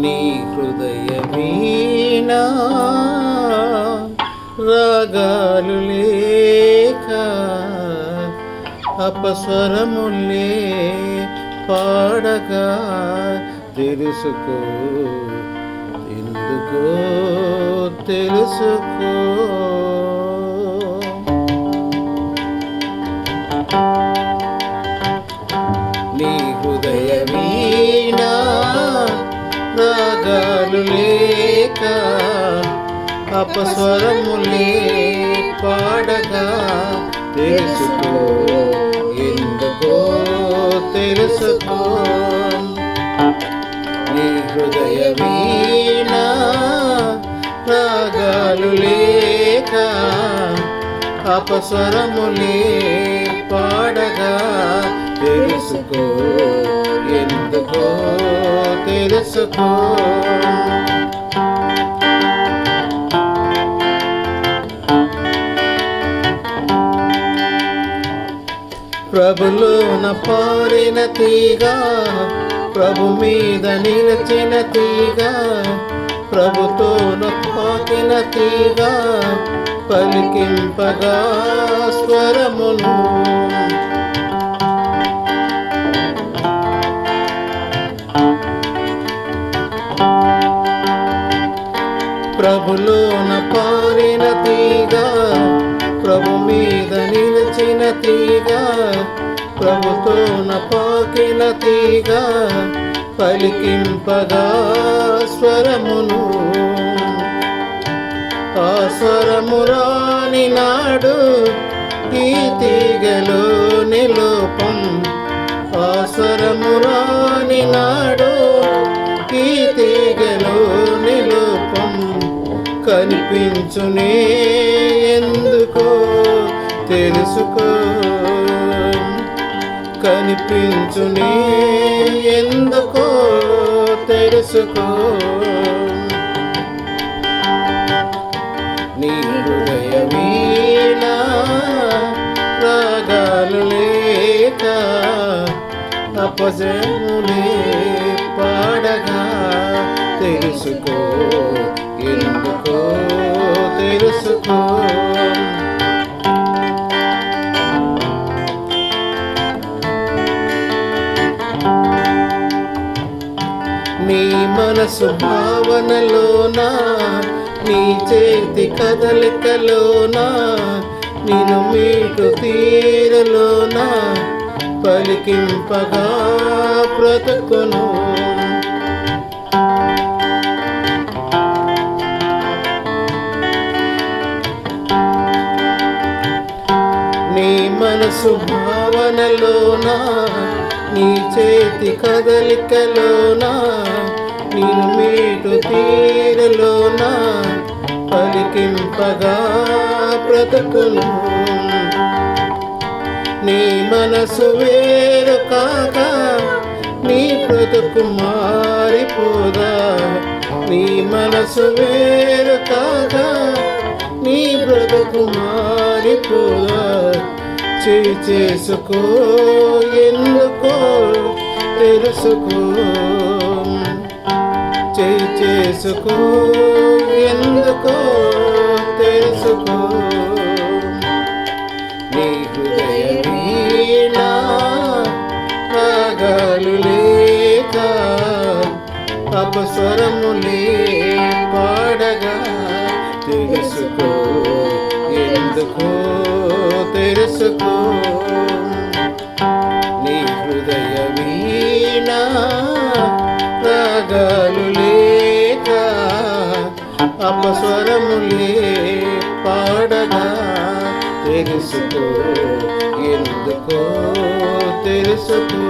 నీ హృదయ వీణా రాగాలు లేక అపస్వరములే పాడగా తెలుసుకో, ఎందుకో తెలుసుకో. నీ హృదయ వీణా రాగాలు లేక అపస్వరములే పాడగా తెలుసుకో, ఎందుకో తెలుసుకో. నీ హృదయ వీణా రాగాలు లేక అపస్వరములే పాడగా తెలుసుకో, ఎందుకో తెలుసుకో. ప్రభులోన పారిన తీగా, ప్రభు మీద నిలిచిన తీగా, ప్రభుతోన పాకిన తీగా, పలికింపగా స్వరమును. ప్రభులోన పారిన తీగా, ప్రభు మీద నిలిచిన తీగా, ప్రభుతోన పాకిన తీగా, పలికింపగా స్వరమును. ఆ స్వరము రాని నాడు ఈ తీగలోని లోపం, ఆ స్వరము రాని నాడు ఈ తీగలోని లోపం కనిపించునే, ఎందుకో తెలుసుకో. కనిపించునే, ఎందుకో తెలుసుకో. నీ హృదయ వీణా రాగాలు లేక అపజములే పాడగా తెలుసుకో, ఎందుకో తెలుసుకో. నీ మనసు భావనలోనా, నీ చేతి కదలికలోనా, నిన్ను మీటు తీరలోనా పలికింపగా బ్రతుకును. నీ మనసు భావనలోనా, నీ చేతి కదలికలోనా, నిన్ను మీటు తీరలోనా పలికింపగా బ్రతుకును. నీ మనసు వేరు కాగా నీ బ్రతుకు మారిపోదా. నీ మనసు వేరు కాగా నీ బ్రతుకు మారిపోదా. చేసుకో, ఎందుకో తెలుసుకో. చేసుకో, ఎందుకో తెలుసుకో. నీ హృదయ వీణా రాగాలు లేక అపస్వరములే పాడగా తెలుసుకో, ఎందుకో తెలుసుకో. నీ హృదయ వీణా రాగాలు లేక అపస్వరములే పాడగా తెలుసుకో, ఎందుకో తెలుసుకో.